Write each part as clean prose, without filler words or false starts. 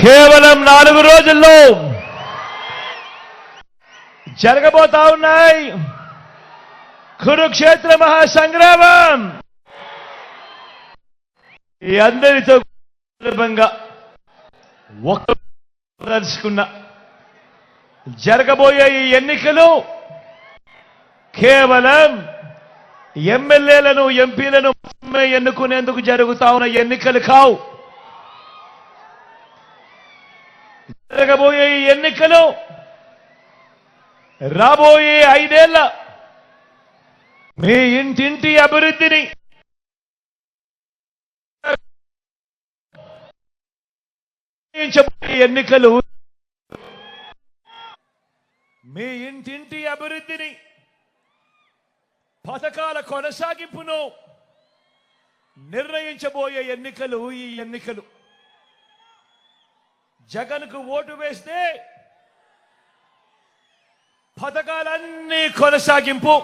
కేవలం 4 రోజుల్లో జరగబోతా ఉన్నాయి కురుక్షేత్ర మహాసంగ్రామం. ఈ అందరితో సందర్భంగా దర్శకున్న జరగబోయే ఈ ఎన్నికలు కేవలం ఎమ్మెల్యేలను ఎంపీలను ఎన్నుకునేందుకు జరుగుతా ఉన్న ఎన్నికలు కావు. జరగబోయే ఈ ఎన్నికలు రాబోయే 5 ఏళ్ల మీ ఇంటింటి అభివృద్ధిని ఎన్నికలు మీ ఇంటింటి అభివృద్ధిని పథకాల కొనసాగింపును నిర్ణయించబోయే ఎన్నికలు ఈ ఎన్నికలు. జగన్కు ఓటు వేస్తే పథకాలన్నీ కొనసాగింపు,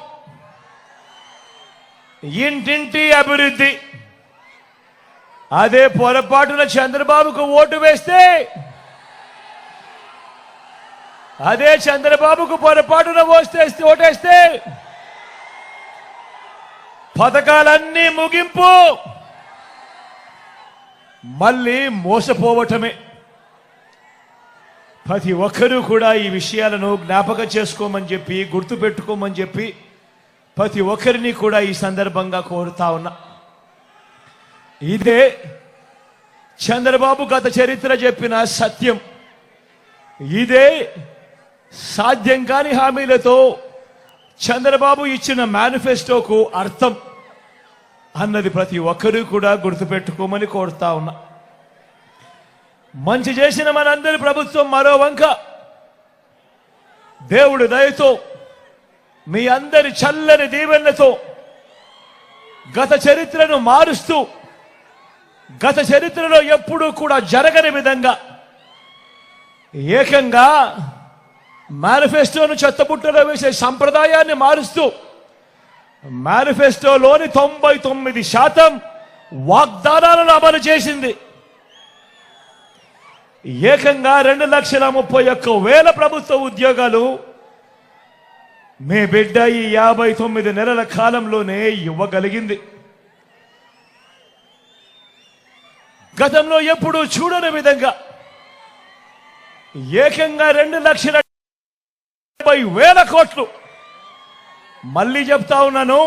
ఇంటింటి అభివృద్ధి. అదే పొరపాటున చంద్రబాబుకు ఓటు వేస్తే, అదే చంద్రబాబుకు పొరపాటున ఓటేస్తే పథకాలన్నీ ముగింపు, మళ్ళీ మోసపోవటమే. ప్రతి ఒక్కరూ కూడా ఈ విషయాలను జ్ఞాపకం చేసుకోమని చెప్పి, గుర్తు పెట్టుకోమని చెప్పి ప్రతి ఒక్కరిని కూడా ఈ సందర్భంగా కోరుతా ఉన్నా. ఇదే చంద్రబాబు గత చరిత్ర చెప్పిన సత్యం. ఇదే సాధ్యం కాని హామీలతో చంద్రబాబు ఇచ్చిన మేనిఫెస్టోకు అర్థం అన్నది ప్రతి ఒక్కరూ కూడా గుర్తుపెట్టుకోమని కోరుతా ఉన్నా. మంచి చేసిన మనందరి ప్రభుత్వం మరో వంక దేవుడి దయతో, మీ అందరి చల్లని దీవెనలతో గత చరిత్రను మారుస్తూ, గత చరిత్రలో ఎప్పుడూ కూడా జరగని విధంగా ఏకంగా మేనిఫెస్టోను చెత్తబుట్టలో వేసే సంప్రదాయాన్ని మారుస్తూ మేనిఫెస్టోలోని 99% వాగ్దానాలను అమలు చేసింది. ఏకంగా 2,31,000 ప్రభుత్వ ఉద్యోగాలు మీ బిడ్డ ఈ 59 నెలల కాలంలోనే ఇవ్వగలిగింది. గతంలో ఎప్పుడూ చూడని విధంగా ఏకంగా 2,70,000 కోట్లు. మళ్ళీ చెప్తా ఉన్నాను,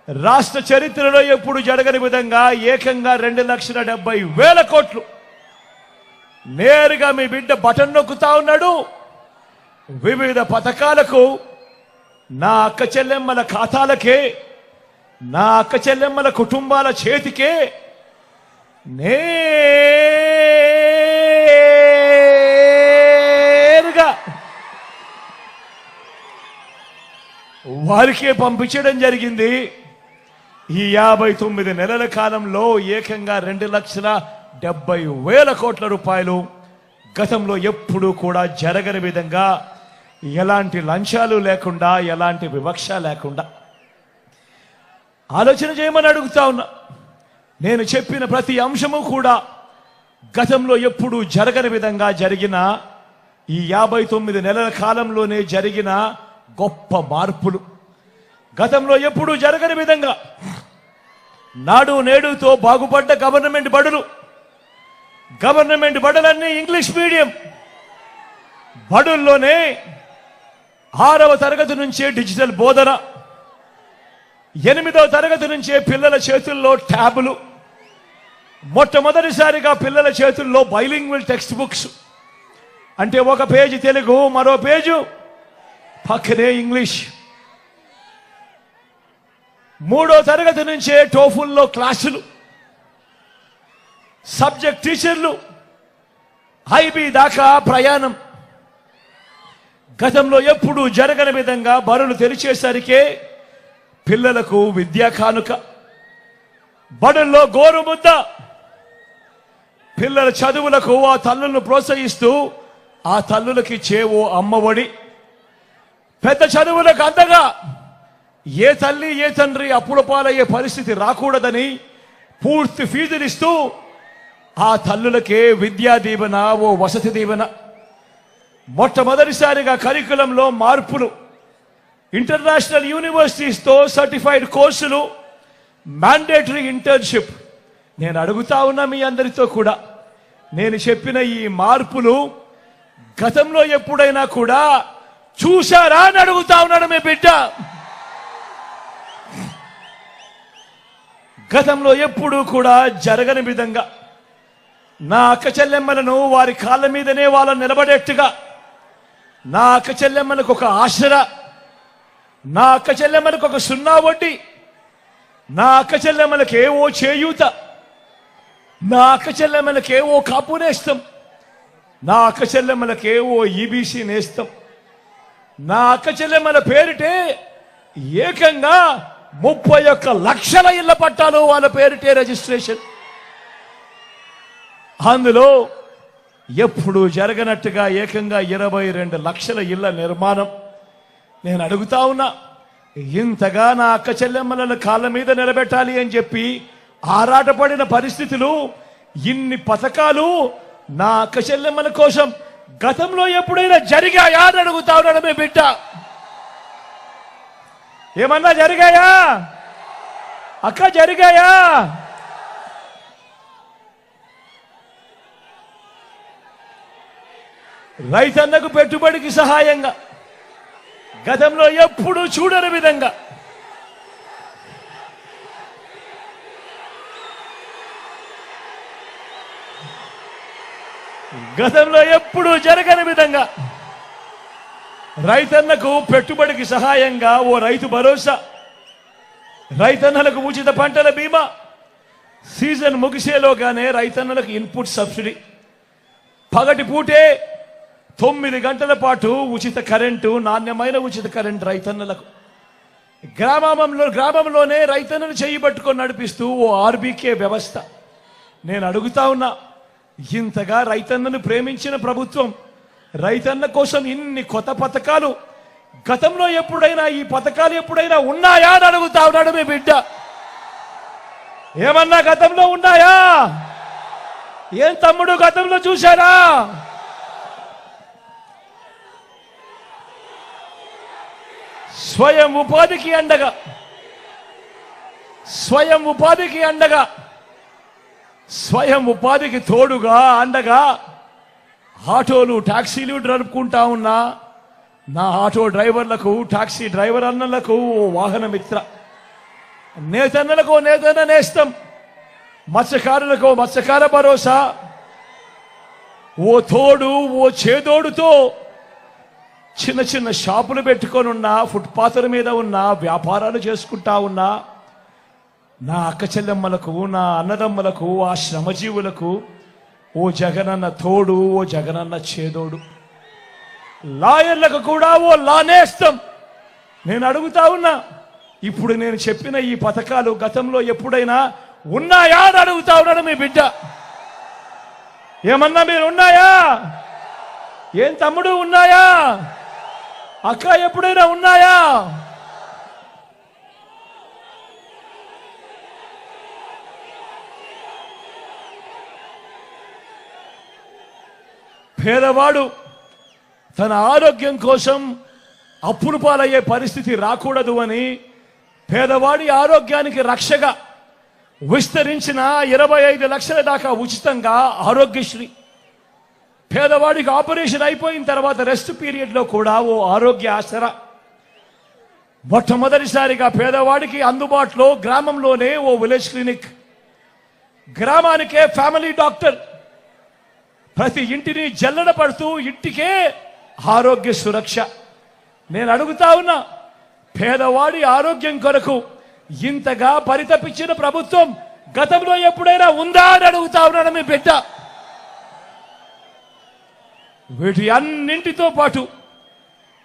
రాష్ట్ర చరిత్రలో ఎప్పుడు జరగని విధంగా ఏకంగా 2,70,000 కోట్లు నేరుగా మీ బిడ్డ బటన్ నొక్కుతా ఉన్నాడు. వివిధ పథకాలకు నా అక్క చెల్లెమ్మల ఖాతాలకే, నా అక్క చెల్లెమ్మల కుటుంబాల చేతికే నేరుగా వారికే పంపించడం జరిగింది. ఈ 59 నెలల కాలంలో ఏకంగా 2,70,000 కోట్ల రూపాయలు. గతంలో ఎప్పుడూ కూడా జరగని విధంగా, ఎలాంటి లంచాలు లేకుండా, ఎలాంటి వివక్ష లేకుండా ఆలోచన చేయమని అడుగుతా ఉన్నా. నేను చెప్పిన ప్రతి అంశము కూడా గతంలో ఎప్పుడూ జరగని విధంగా జరిగిన, ఈ 59 నెలల కాలంలోనే జరిగిన గొప్ప మార్పులు. గతంలో ఎప్పుడూ జరగని విధంగా నాడు నేడుతో బాగుపడ్డ గవర్నమెంట్ బడులు, గవర్నమెంట్ బడులన్నీ ఇంగ్లీష్ మీడియం బడుల్లోనే 6వ తరగతి నుంచే డిజిటల్ బోధన, 8వ తరగతి నుంచే పిల్లల చేతుల్లో ట్యాబులు, మొట్టమొదటిసారిగా పిల్లల చేతుల్లో బైలింగ్వల్ టెక్స్ట్ బుక్స్. అంటే ఒక పేజీ తెలుగు, మరో పేజు పక్కనే ఇంగ్లీష్. 3వ తరగతి నుంచే టోఫుల్లో క్లాసులు, సబ్జెక్ట్ టీచర్లు, ఐబీ దాకా ప్రయాణం. గతంలో ఎప్పుడూ జరగని విధంగా బడులు తెరిచేసరికే పిల్లలకు విద్యా కానుక, బడుల్లో గోరుముద్ద, పిల్లల చదువులకు ఆ తల్లులను ప్రోత్సహిస్తూ ఆ తల్లులకి చేవో అమ్మఒడి, పెద్ద చదువులకు అందగా ఏ తల్లి ఏ తండ్రి అప్పుల పాలయ్యే పరిస్థితి రాకూడదని పూర్తి ఫీజులు ఇస్తూ ఆ తల్లులకే విద్యా దీవెన, ఓ వసతి దీవెన. మొట్టమొదటిసారిగా కరికులంలో మార్పులు, ఇంటర్నేషనల్ యూనివర్సిటీస్తో సర్టిఫైడ్ కోర్సులు, మ్యాండేటరీ ఇంటర్న్షిప్. నేను అడుగుతా ఉన్నా మీ అందరితో కూడా, నేను చెప్పిన ఈ మార్పులు గతంలో ఎప్పుడైనా కూడా చూశారా అని అడుగుతా ఉన్నాడు మీ బిడ్డ. గతంలో ఎప్పుడూ కూడా జరగని విధంగా నా అక్క చెల్లెమ్మలను వారి కాళ్ళ మీదనే వాళ్ళని నిలబడేట్టుగా, నా అక్క చెల్లెమ్మలకు ఒక ఆసరా, నా అక్క చెల్లెమ్మలకు ఒక సున్నా వడ్డీ, నా అక్క చెల్లెమ్మలకు ఏవో చేయూత, నా అక్క చెల్లెమ్మలకు ఏవో కాపు నేస్తం, నా అక్క చెల్లెమ్మలకు ఏవో ఈబీసీ నేస్తం, నా అక్క చెల్లెమ్మల పేరిటే ఏకంగా 31 లక్షల ఇళ్ల పట్టాలు వాళ్ళ పేరిటే రిజిస్ట్రేషన్. అందులో ఎప్పుడు జరగనట్టుగా ఏకంగా 22 లక్షల ఇళ్ల నిర్మాణం. నేను అడుగుతా ఉన్నా, ఇంతగా నా అక్క చెల్లెమ్మలను కాళ్ళ మీద నిలబెట్టాలి అని చెప్పి ఆరాటపడిన పరిస్థితులు, ఇన్ని పథకాలు నా అక్క చెల్లెమ్మల కోసం గతంలో ఎప్పుడైనా జరిగాయా అని అడుగుతా ఉన్నాడు మీ బిడ్డ. ఏమన్నా జరిగాయా అక్క? జరిగాయా? రైతన్నకు పెట్టుబడికి సహాయంగా గతంలో ఎప్పుడూ చూడని విధంగా, గతంలో ఎప్పుడూ జరగని విధంగా రైతన్నకు పెట్టుబడికి సహాయంగా ఓ రైతు భరోసా, రైతన్నలకు ఉచిత పంటల బీమా, సీజన్ ముగిసేలోగానే రైతన్నలకు ఇన్పుట్ సబ్సిడీ, పగటి పూటే 9 గంటల పాటు ఉచిత కరెంటు, నాణ్యమైన ఉచిత కరెంటు రైతన్నలకు. గ్రామంలోనే రైతన్నను చేయబట్టుకొని నడిపిస్తూ ఓ ఆర్బీకే వ్యవస్థ. నేను అడుగుతా ఉన్నా, ఇంతగా రైతన్నను ప్రేమించిన ప్రభుత్వం రైతన్న కోసం ఇన్ని కొత్త పథకాలు గతంలో ఎప్పుడైనా, ఈ పథకాలు ఎప్పుడైనా ఉన్నాయా అని అడుగుతా ఉన్నాడు మీ బిడ్డ. ఏమన్నా గతంలో ఉన్నాయా? ఏం తమ్ముడు గతంలో చూశారా? స్వయం ఉపాధికి అండగా, స్వయం ఉపాధికి అండగా, స్వయం ఉపాధికి తోడుగా అండగా ఆటోలు, టాక్సీలు నడుపుకుంటా ఉన్నా నా ఆటో డ్రైవర్లకు, టాక్సీ డ్రైవర్ అన్నలకు వాహన మిత్ర, నేతన్నలకు నేతన్న నేస్తం, మత్స్యకారులకు మత్స్యకార భరోసా, ఓ తోడు, ఓ చేదోడుతో చిన్న చిన్న షాపులు పెట్టుకొని ఉన్నా, ఫుట్పాత్ల మీద ఉన్న వ్యాపారాలు చేసుకుంటా ఉన్నా నా అక్క చెల్లెమ్మలకు, నా అన్నదమ్మలకు, ఆ శ్రమజీవులకు ఓ జగనన్న తోడు, ఓ జగనన్న చేదోడు. లాయర్లకు కూడా ఓ లానేస్తం. నేను అడుగుతా ఉన్నా, ఇప్పుడు నేను చెప్పిన ఈ పథకాలు గతంలో ఎప్పుడైనా ఉన్నాయా అని అడుగుతా ఉన్నాడు మీ బిడ్డ. ఏమన్నా మీరు ఉన్నాయా? ఏం తమ్ముడు ఉన్నాయా? అక్క ఎప్పుడైనా ఉన్నాయా? పేదవాడు తన ఆరోగ్యం కోసం అప్పులు పాలయ్యే పరిస్థితి రాకూడదు అని పేదవాడి ఆరోగ్యానికి రక్షగా విస్తరించిన 25 లక్షల దాకా ఉచితంగా ఆరోగ్యశ్రీ. పేదవాడికి ఆపరేషన్ అయిపోయిన తర్వాత రెస్ట్ పీరియడ్ లో కూడా ఓ ఆరోగ్య ఆసరా. మొట్టమొదటిసారిగా పేదవాడికి అందుబాటులో గ్రామంలోనే ఓ విలేజ్ క్లినిక్, గ్రామానికే ఫ్యామిలీ డాక్టర్, ప్రతి ఇంటిని జల్లెడ పడుతూ ఇంటికే ఆరోగ్య సురక్ష. నేను అడుగుతా ఉన్నా, పేదవాడి ఆరోగ్యం కొరకు ఇంతగా పరితపించిన ప్రభుత్వం గతంలో ఎప్పుడైనా ఉందా అని అడుగుతా ఉన్నాను మీ బిడ్డ. వీటి అన్నింటితో పాటు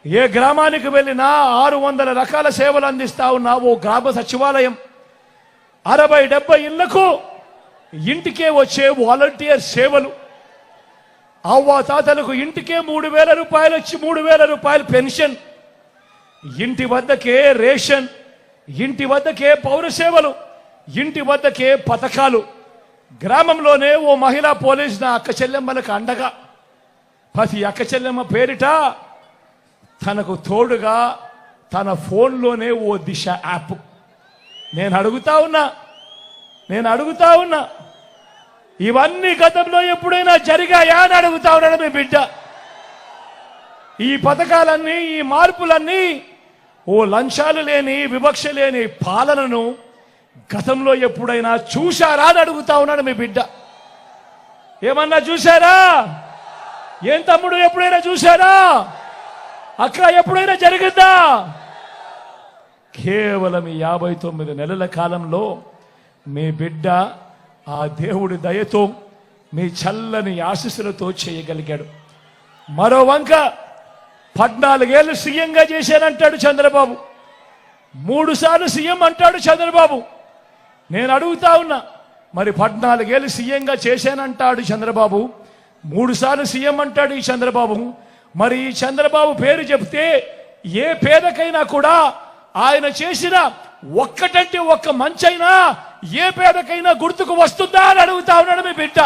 ఏ గ్రామానికి వెళ్ళినా 600 రకాల సేవలు అందిస్తా ఉన్నా ఓ గ్రామ సచివాలయం, 60-70 ఇళ్లకు ఇంటికే వచ్చే వాలంటీర్ సేవలు, అవ్వ తాతలకు ఇంటికే 3,000 రూపాయలు వచ్చి 3,000 రూపాయలు పెన్షన్, ఇంటి వద్దకే రేషన్, ఇంటి వద్దకే పౌర సేవలు, ఇంటి వద్దకే పథకాలు. గ్రామంలోనే ఓ మహిళా పోలీస్ నా అక్క చెల్లెమ్మలకు అండగా ప్రతి అక్క చెల్లెమ్మ పేరిట తనకు తోడుగా తన ఫోన్లోనే ఓ దిశ యాప్. నేను అడుగుతా ఉన్నా ఇవన్నీ గతంలో ఎప్పుడైనా జరిగాయా అని అడుగుతా ఉన్నాడు మీ బిడ్డ. ఈ పథకాలన్నీ ఈ మార్పులన్నీ ఓ లంచాలు లేని వివక్ష లేని పాలనను గతంలో ఎప్పుడైనా చూశారా అని అడుగుతా ఉన్నాడు మీ బిడ్డ. ఏమన్నా చూశారా? ఏం తమ్ముడు ఎప్పుడైనా చూశారా? అక్క ఎప్పుడైనా జరిగిందా? కేవలం 59 నెలల కాలంలో మీ బిడ్డ ఆ దేవుడి దయతో మీ చల్లని ఆశీస్సులతో చేయగలిగాడు. మరో వంక 14 ఏళ్ళు సీఎంగా చేశానంటాడు చంద్రబాబు, 3 సార్లు సీఎం అంటాడు చంద్రబాబు. నేను అడుగుతా ఉన్నా, మరి 14 ఏళ్ళు సీఎంగా చేశానంటాడు చంద్రబాబు, 3 సార్లు సీఎం అంటాడు ఈ చంద్రబాబు. మరి ఈ చంద్రబాబు పేరు చెప్తే ఏ పేదకైనా కూడా ఆయన చేసిన ఒక్కటంటే ఒక్క మంచైనా ఏ పేదకైనా గుర్తుకు వస్తుందా అని అడుగుతా ఉన్నాడు మీ బిడ్డ.